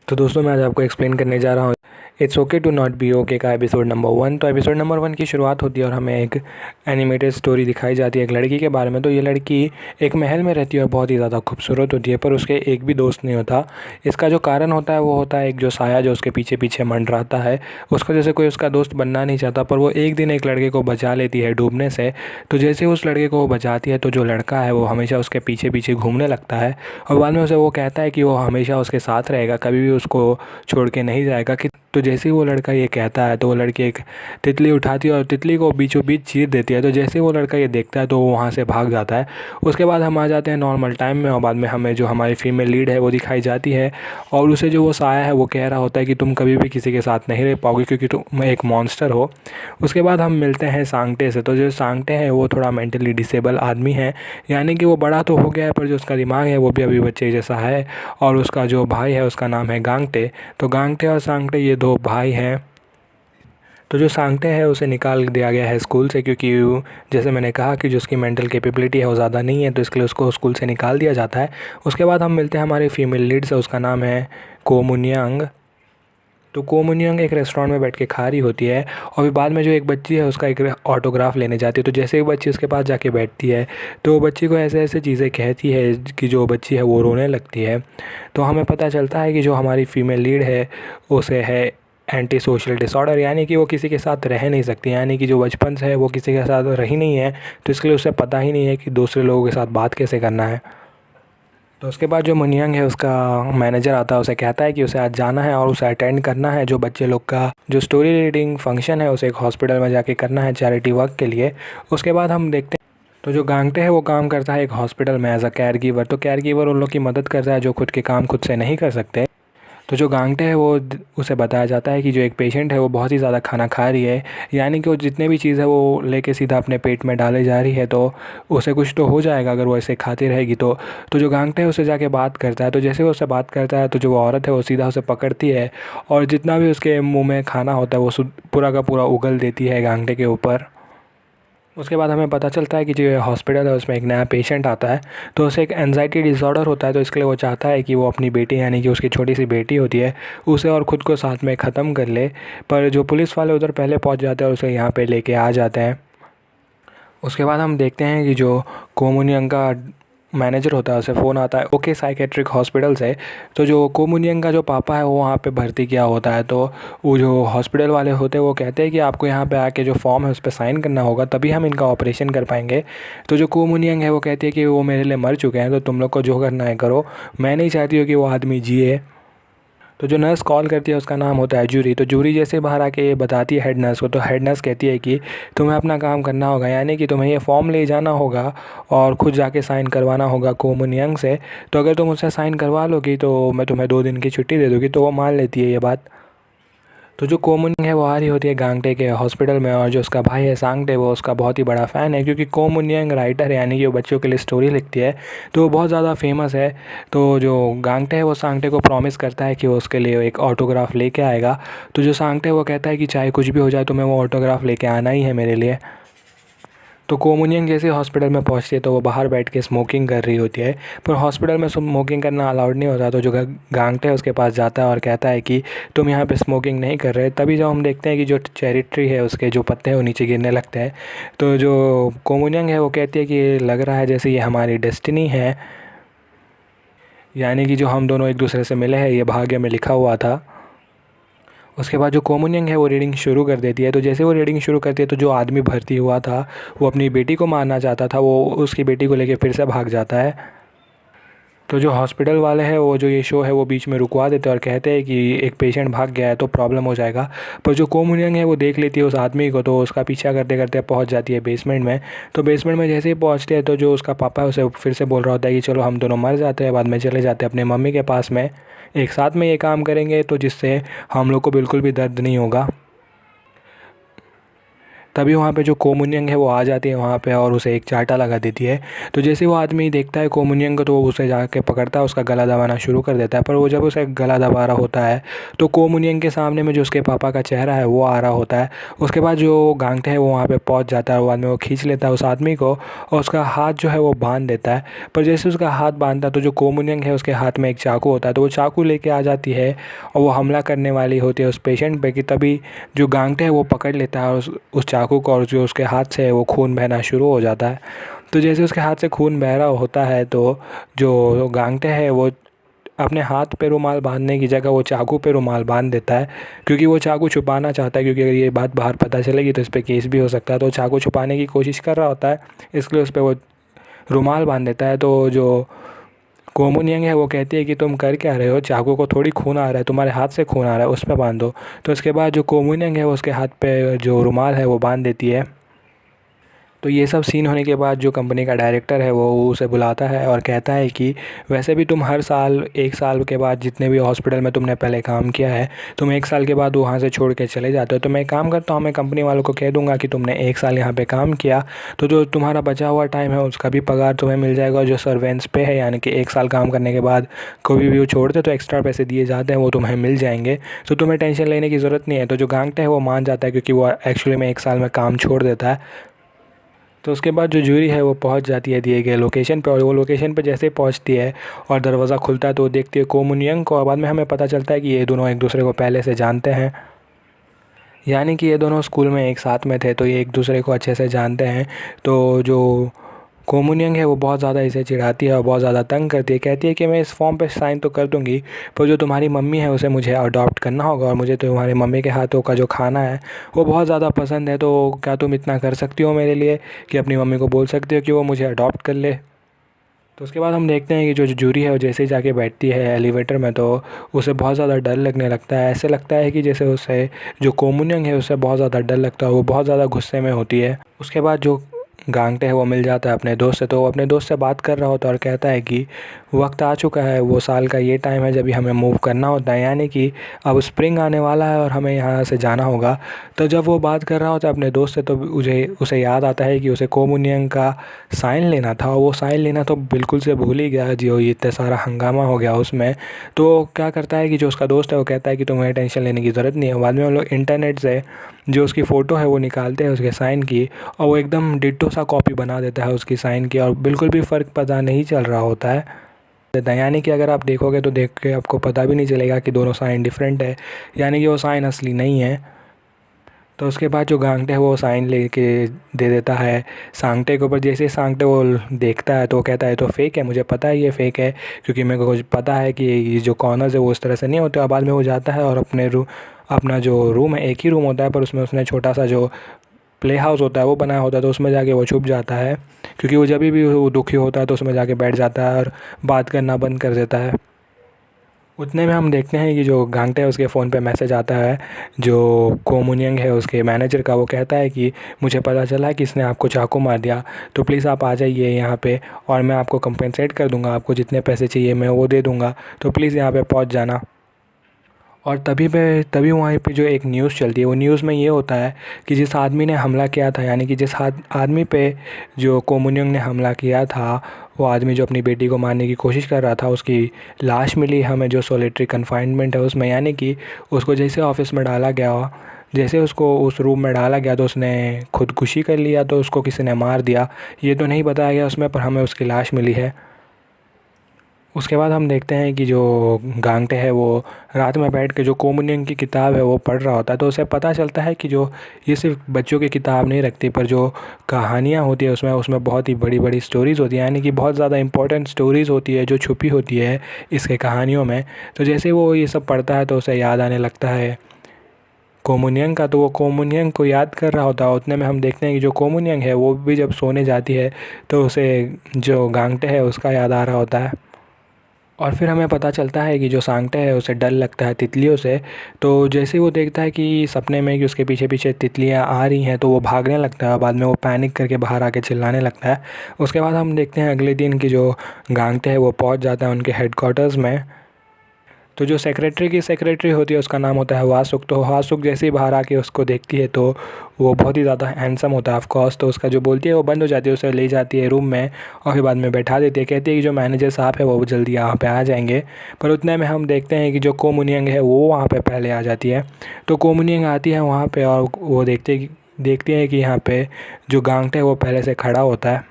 तो दोस्तों मैं आज आपको एक्सप्लेन करने जा रहा हूँ it's okay to not be okay का एपिसोड नंबर 1। तो एपिसोड नंबर 1 की शुरुआत होती है और हमें एक एनिमेटेड स्टोरी दिखाई जाती है एक लड़की के बारे में। तो ये लड़की एक महल में रहती है और बहुत ही ज़्यादा खूबसूरत होती है, पर उसके एक भी दोस्त नहीं होता। इसका जो कारण होता है वो होता है एक जो साया जो उसके पीछे पीछे मंडराता है। उसका जैसे कोई उसका दोस्त बनना नहीं चाहता, पर वो एक दिन एक लड़के को बचा लेती है डूबने से। तो जैसे उस लड़के को वो बचाती है तो जो लड़का है वो हमेशा उसके पीछे पीछे घूमने लगता है और बाद में उसे वो कहता है कि वो हमेशा उसके साथ रहेगा, कभी भी उसको छोड़ के नहीं जाएगा। कि तो जैसे ही वो लड़का ये कहता है तो वो लड़की एक तितली उठाती है और तितली को बीचों बीच चीर देती है। तो जैसे ही वो लड़का ये देखता है तो वो वहाँ से भाग जाता है। उसके बाद हम आ जाते हैं नॉर्मल टाइम में और बाद में हमें जो हमारी फीमेल लीड है वो दिखाई जाती है और उसे जो वो साया है वो कह रहा होता है कि तुम कभी भी किसी के साथ नहीं रह पाओगे क्योंकि तुम एक मॉन्स्टर हो। उसके बाद हम मिलते हैं सांगटे से। तो जो सांगटे हैं वो थोड़ा मेंटली डिसेबल आदमी है, यानी कि वो बड़ा तो हो गया है पर जो उसका दिमाग है वो भी अभी बच्चे जैसा है। और उसका जो भाई है उसका नाम है गांगटे। तो गांगटे और सांगटे ये दो भाई हैं। तो जो सांगटे है उसे निकाल दिया गया है स्कूल से, क्योंकि जैसे मैंने कहा कि जो उसकी मेंटल कैपेबिलिटी है वो ज़्यादा नहीं है, तो इसके लिए उसको स्कूल से निकाल दिया जाता है। उसके बाद हम मिलते हैं हमारी फीमेल लीड से, उसका नाम है कोमुनियांग। तो कोमुनियांग एक रेस्टोरेंट में बैठ के खा रही होती है और फिर बाद में जो एक बच्ची है उसका एक ऑटोग्राफ लेने जाती है। तो जैसे ही बच्ची उसके पास जाके बैठती है तो वो बच्ची को ऐसे ऐसे चीज़ें कहती है कि जो बच्ची है वो रोने लगती है। तो हमें पता चलता है कि जो हमारी फीमेल लीड है उसे है एंटी सोशल डिसऑर्डर, यानी कि वो किसी के साथ रह नहीं सकती, यानी कि जो बचपन से है वो किसी के साथ रही नहीं है, तो इसके लिए उसे पता ही नहीं है कि दूसरे लोगों के साथ बात कैसे करना है। तो उसके बाद जो मुनियंग है उसका मैनेजर आता है, उसे कहता है कि उसे आज जाना है और उसे अटेंड करना है जो बच्चे लोग का जो स्टोरी रीडिंग फंक्शन है उसे एक हॉस्पिटल में जाके करना है चैरिटी वर्क के लिए। उसके बाद हम देखते हैं तो जो गांगटे है वो काम करता है एक हॉस्पिटल में एज अ केयर गिवर। तो केयर गिवर उन लोग की मदद करता है जो खुद के काम खुद से नहीं कर सकते। तो जो गांगटे है वो उसे बताया जाता है कि जो एक पेशेंट है वो बहुत ही ज़्यादा खाना खा रही है, यानी कि वो जितने भी चीज़ है वो लेके सीधा अपने पेट में डाले जा रही है, तो उसे कुछ तो हो जाएगा अगर वो ऐसे खाती रहेगी। तो जो गांगटे है उसे जाके बात करता है। तो जैसे वो उससे बात करता है तो जो वो औरत है वो सीधा उसे पकड़ती है और जितना भी उसके मुँह में खाना होता है वो पूरा का पूरा उगल देती है गांगटे के ऊपर। उसके बाद हमें पता चलता है कि जो हॉस्पिटल है उसमें एक नया पेशेंट आता है, तो उसे एक एनजाइटी डिसऑर्डर होता है। तो इसके लिए वो चाहता है कि वो अपनी बेटी, यानी कि उसकी छोटी सी बेटी होती है, उसे और ख़ुद को साथ में ख़त्म कर ले। पर जो पुलिस वाले उधर पहले पहुंच जाते हैं और उसे यहाँ पे लेके आ जाते हैं। उसके बाद हम देखते हैं कि जो कोमुनियंग का मैनेजर होता है उसे फ़ोन आता है ओके साइकेट्रिक हॉस्पिटल से। तो जो कोमुनियंग का जो पापा है वो वहाँ पे भर्ती किया होता है। तो वो जो हॉस्पिटल वाले होते हैं वो कहते हैं कि आपको यहाँ पे आके जो फॉर्म है उस पर साइन करना होगा तभी हम इनका ऑपरेशन कर पाएंगे। तो जो कोमुनियंग है वो कहती है कि वो मेरे लिए मर चुके हैं, तो तुम लोग को जो करना है करो, मैं नहीं चाहती हूँ कि वो आदमी जिए। तो जो नर्स कॉल करती है उसका नाम होता है जूरी। तो जूरी जैसे बाहर आके ये बताती है हेड नर्स को, तो हेड नर्स कहती है कि तुम्हें अपना काम करना होगा, यानी कि तुम्हें ये फॉर्म ले जाना होगा और खुद जाके साइन करवाना होगा कोमुनियंग से। तो अगर तुम उससे साइन करवा लोगी तो मैं तुम्हें 2 दिन की छुट्टी दे दूँगी। तो वो मान लेती है ये बात। तो जो कोमुनिंग है वो आ रही होती है गांगटे के हॉस्पिटल में और जो उसका भाई है सांगटे वो उसका बहुत ही बड़ा फ़ैन है, क्योंकि कोमुनियंग राइटर है, यानी कि वो बच्चों के लिए स्टोरी लिखती है, तो वो बहुत ज़्यादा फेमस है। तो जो गांगटे है वो सांगटे को प्रॉमिस करता है कि वो उसके लिए एक ऑटोग्राफ लेके आएगा। तो जो सांगटे वो कहता है कि चाहे कुछ भी हो जाए तो मैं वो ऑटोग्राफ लेके आना ही है मेरे लिए। तो कोमुनियंग जैसे हॉस्पिटल में पहुंचती है तो वो बाहर बैठ के स्मोकिंग कर रही होती है, पर हॉस्पिटल में स्मोकिंग करना अलाउड नहीं होता। तो जो गांगटे है उसके पास जाता है और कहता है कि तुम यहाँ पे स्मोकिंग नहीं कर रहे। तभी जब हम देखते हैं कि जो चेरी ट्री है उसके जो पत्ते हैं वो नीचे गिरने लगते हैं। तो जो कोमुनियंग है वो कहती है कि लग रहा है जैसे ये हमारी डेस्टिनी है, यानी कि जो हम दोनों एक दूसरे से मिले हैं ये भाग्य में लिखा हुआ था। उसके बाद जो कोमुनियंग है वो रीडिंग शुरू कर देती है। तो जैसे वो रीडिंग शुरू करती है तो जो आदमी भर्ती हुआ था वो अपनी बेटी को मारना चाहता था, वो उसकी बेटी को लेके फिर से भाग जाता है। तो जो हॉस्पिटल वाले हैं वो जो ये शो है वो बीच में रुकवा देते हैं और कहते हैं कि एक पेशेंट भाग गया है तो प्रॉब्लम हो जाएगा। पर जो कोमुनियंग है वो देख लेती है उस आदमी को, तो उसका पीछा करते करते पहुंच जाती है बेसमेंट में। तो बेसमेंट में जैसे ही पहुंचते हैं तो जो उसका पापा है उसे फिर से बोल रहा होता है कि चलो हम दोनों मर जाते हैं, बाद में चले जाते हैं अपने मम्मी के पास में, एक साथ में ये काम करेंगे तो जिससे हम लोग को बिल्कुल भी दर्द नहीं होगा। तभी वहाँ पे जो कोमुनियंग है वो आ जाती है वहाँ पे और उसे एक चांटा लगा देती है। तो जैसे वो आदमी देखता है कोमुनियंग को तो वो उसे जाके पकड़ता है, उसका गला दबाना शुरू कर देता है। पर वो जब उसे गला दबा रहा होता है तो कोमुनियंग के सामने में जो उसके पापा का चेहरा है वो आ रहा होता है। उसके बाद जो गांगटे है वो वहाँ पे पहुँच जाता है, वो आदमी वो खींच लेता है उस आदमी को और उसका हाथ जो है वो बांध देता है। पर जैसे उसका हाथ बांधता है तो जो कोमुनियंग है उसके हाथ में एक चाकू होता है, तो वो चाकू लेके आ जाती है और वो हमला करने वाली होती है उस पेशेंट पे कि तभी जो गांगटे है वो पकड़ लेता है उस चाकू को और जो उसके हाथ से है वो खून बहना शुरू हो जाता है। तो जैसे उसके हाथ से खून बह रहा होता है तो जो गांगटे है वो अपने हाथ पे रुमाल बांधने की जगह वो चाकू पे रुमाल बांध देता है, क्योंकि वो चाकू छुपाना चाहता है, क्योंकि अगर ये बात बाहर पता चलेगी तो इस पर केस भी हो सकता है। तो चाकू छुपाने की कोशिश कर रहा होता है, इसलिए उस पर वो रुमाल बांध देता है। तो जो कोमुनियंग है वो कहती है कि तुम कर क्या रहे हो, चाकू को थोड़ी खून आ रहा है, तुम्हारे हाथ से खून आ रहा है, उस पर बांध दो। तो इसके बाद जो कोमुनियंग है वो उसके हाथ पे जो रुमाल है वो बांध देती है। तो ये सब सीन होने के बाद जो कंपनी का डायरेक्टर है वो उसे बुलाता है और कहता है कि वैसे भी तुम हर साल 1 साल के बाद जितने भी हॉस्पिटल में तुमने पहले काम किया है तुम 1 साल के बाद वहाँ से छोड़ के चले जाते हो। तो मैं एक काम करता हूँ, मैं कंपनी वालों को कह दूँगा कि तुमने 1 साल यहाँ पे काम किया तो जो तुम्हारा बचा हुआ टाइम है उसका भी पगार तुम्हें मिल जाएगा। और जो सर्वेंस पे है यानी कि 1 साल काम करने के बाद कभी भी वो छोड़ते तो एक्स्ट्रा पैसे दिए जाते हैं वो तुम्हें मिल जाएंगे। तो तुम्हें टेंशन लेने की ज़रूरत नहीं है। तो जो गांगटे है वो मान जाता है, क्योंकि वो एक्चुअली में 1 साल में काम छोड़ देता है। तो उसके बाद जो जूरी है वो पहुंच जाती है दिए गए लोकेशन पे और वो लोकेशन पे जैसे ही पहुंचती है और दरवाज़ा खुलता है तो वो देखती है कोमुनियंग को। और बाद में हमें पता चलता है कि ये दोनों एक दूसरे को पहले से जानते हैं, यानी कि ये दोनों स्कूल में एक साथ में थे तो ये एक दूसरे को अच्छे से जानते हैं। तो जो कोमुनियंग है वो बहुत ज़्यादा इसे चिढ़ाती है और बहुत ज़्यादा तंग करती है, कहती है कि मैं इस फॉर्म पे साइन तो कर दूंगी पर जो तुम्हारी मम्मी है उसे मुझे अडॉप्ट करना होगा और मुझे तो तुम्हारी मम्मी के हाथों का जो खाना है वो बहुत ज़्यादा पसंद है। तो क्या तुम इतना कर सकती हो मेरे लिए कि अपनी मम्मी को बोल सकती हो कि वो मुझे अडॉप्ट कर ले। तो उसके बाद हम देखते हैं कि जो जूरी है वो जैसे ही जाके बैठती है एलिवेटर में तो उसे बहुत ज़्यादा डर लगने लगता है। ऐसे लगता है कि जैसे उसे जो कोमुनियंग है उससे बहुत ज़्यादा डर लगता है, वो बहुत ज़्यादा गुस्से में होती है। उसके बाद जो गांगटे है वो मिल जाता है अपने दोस्त से, तो वो अपने दोस्त से बात कर रहा होता है और कहता है कि वक्त आ चुका है, वो साल का ये टाइम है जब भी हमें मूव करना होता है, यानी कि अब स्प्रिंग आने वाला है और हमें यहाँ से जाना होगा। तो जब वो बात कर रहा होता है अपने दोस्त से तो उसे याद आता है कि उसे कोमुनियंग का साइन लेना था और वो साइन लेना तो बिल्कुल से भूल ही गया, जो इतना सारा हंगामा हो गया उसमें। तो क्या करता है कि जो उसका दोस्त है वो कहता है कि तुम्हें टेंशन लेने की ज़रूरत नहीं है। बाद में हम लोग इंटरनेट से जो उसकी फ़ोटो है वो निकालते हैं उसके साइन की और वो एकदम डिट्टो सा कॉपी बना देता है उसकी साइन की और बिल्कुल भी फ़र्क पता नहीं चल रहा होता है। यानी कि अगर आप देखोगे तो देख के आपको पता भी नहीं चलेगा कि दोनों साइन डिफरेंट है, यानी कि वो साइन असली नहीं है। तो उसके बाद जो गांगटे है वो साइन लेके दे देता है सांगटे के ऊपर। जैसे ही सांगटे वो देखता है तो वो कहता है तो फेक है, मुझे पता है ये फेक है, क्योंकि मेरे को पता है कि ये जो कॉर्नर्स है वो उस तरह से नहीं होते। और बाद में वो जाता है और अपना जो रूम है, एक ही रूम होता है पर उसमें उसने छोटा सा जो प्ले हाउस होता है वो बनाया होता है, तो उसमें जाके वो छुप जाता है, क्योंकि वो जब भी वो दुखी होता है तो उसमें जाके बैठ जाता है और बात करना बंद कर देता है। उतने में हम देखते हैं कि जो गांगटे है उसके फ़ोन पे मैसेज आता है जो कोमुनियंग है उसके मैनेजर का। वो कहता है कि मुझे पता चला कि इसने आपको चाकू मार दिया, तो प्लीज़ आप आ जाइए यहाँ पे और मैं आपको कंपेंसेट कर दूँगा, आपको जितने पैसे चाहिए मैं वो दे दूँगा, तो प्लीज़ यहाँ पे पहुँच जाना। और तभी वहीं पे जो एक न्यूज़ चलती है वो न्यूज़ में ये होता है कि जिस आदमी ने हमला किया था, यानी कि जिस आदमी पे जो कोमुनियंग ने हमला किया था, वो आदमी जो अपनी बेटी को मारने की कोशिश कर रहा था, उसकी लाश मिली हमें जो सॉलिटरी कन्फाइनमेंट है उसमें, यानी कि उसको जैसे ऑफिस में डाला गया, जैसे उसको उस रूम में डाला गया तो उसने खुदकुशी कर लिया, तो उसको किसी ने मार दिया ये तो नहीं बताया गया उसमें, पर हमें उसकी लाश मिली है। उसके बाद हम देखते हैं कि जो गांगटे है वो रात में बैठ के जो कोमुनियंग की किताब है वो पढ़ रहा होता है, तो उसे पता चलता है कि जो ये सिर्फ बच्चों की किताब नहीं रखती पर जो कहानियाँ होती है उसमें बहुत ही बड़ी बड़ी स्टोरीज़ होती है, यानी कि बहुत ज़्यादा इंपॉर्टेंट स्टोरीज़ होती है जो छुपी होती है इसके कहानियों में। तो जैसे वो ये सब पढ़ता है तो उसे याद आने लगता है कोमुनियंग का, तो वो कोमुनियंग को याद कर रहा होता है। उतने में हम देखते हैं कि जो कोमुनियंग है वो भी जब सोने जाती है तो उसे जो गांगटे है उसका याद आ रहा होता है। और फिर हमें पता चलता है कि जो सांगटे है उसे डर लगता है तितलियों से, तो जैसे ही वो देखता है कि सपने में कि उसके पीछे पीछे तितलियां आ रही हैं तो वो भागने लगता है, बाद में वो पैनिक करके बाहर आके चिल्लाने लगता है। उसके बाद हम देखते हैं अगले दिन की जो गांगटे है वो पहुंच जाता है उनके हेडक्वार्टर्स में। तो जो सेक्रेटरी होती है उसका नाम होता है वासुक। तो वासुक जैसे ही बाहर आके उसको देखती है तो वो बहुत ही ज़्यादा हैंडसम होता है ऑफ कोर्स। तो उसका जो बोलती है वो बंद हो जाती है, उसे ले जाती है रूम में और फिर बाद में बैठा देती है। कहती है कि जो मैनेजर साहब है वो जल्दी यहाँ पे आ जाएंगे। पर उतने में हम देखते हैं कि जो को मुनियंग है वो वहाँ पे पहले आ जाती है। तो को मुनियंग आती है वहाँ पे और वो देखती है कि यहाँ पे जो गांगटे है वो पहले से खड़ा होता है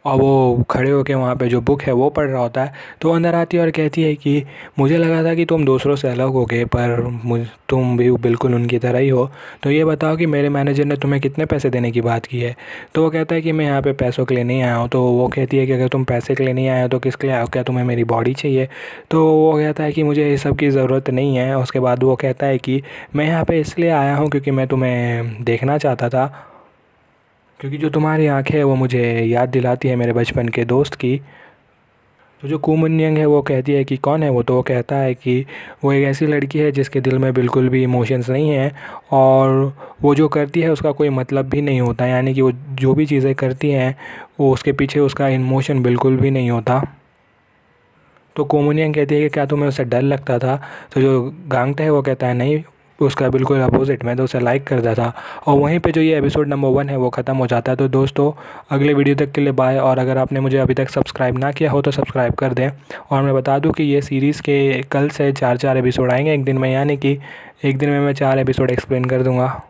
और वो खड़े होके वहाँ पे जो बुक है वो पढ़ रहा होता है। तो अंदर आती है और कहती है कि मुझे लगा था कि तुम दूसरों से अलग हो गए, पर तुम भी बिल्कुल उनकी तरह ही हो। तो ये बताओ कि मेरे मैनेजर ने तुम्हें कितने पैसे देने की बात की है। तो वो कहता है कि मैं यहाँ पे पैसों के लिए नहीं आया हूँ। तो वो कहती है कि अगर तुम पैसे के लिए नहीं आए हो तो किसके लिए आए हो, क्या तुम्हें मेरी बॉडी चाहिए। तो वो कहता है कि मुझे इस सब की ज़रूरत नहीं है। उसके बाद वो कहता है कि मैं यहाँ पर इसलिए आया हूँ क्योंकि मैं तुम्हें देखना चाहता था, क्योंकि जो तुम्हारी आँखें हैं वो मुझे याद दिलाती है मेरे बचपन के दोस्त की। तो जो कुमुन्यंग है वो कहती है कि कौन है वो। तो वो कहता है कि वो एक ऐसी लड़की है जिसके दिल में बिल्कुल भी इमोशंस नहीं है और वो जो करती है उसका कोई मतलब भी नहीं होता, यानी कि वो जो भी चीज़ें करती हैं वो उसके पीछे उसका इमोशन बिल्कुल भी नहीं होता। तो कोमुनियंग कहती है कि क्या तुम्हें उससे डर लगता था। तो जो गांगटा है वो कहता है नहीं, उसका बिल्कुल अपोजिट, मैं तो उसे लाइक करता था। और वहीं पे जो ये एपिसोड नंबर 1 है वो ख़त्म हो जाता है। तो दोस्तों अगले वीडियो तक के लिए बाय। और अगर आपने मुझे अभी तक सब्सक्राइब ना किया हो तो सब्सक्राइब कर दें। और मैं बता दूं कि ये सीरीज़ के कल से 4 एपिसोड आएंगे एक दिन में, यानी कि एक दिन में मैं 4 एपिसोड एक्सप्लेन कर दूँगा।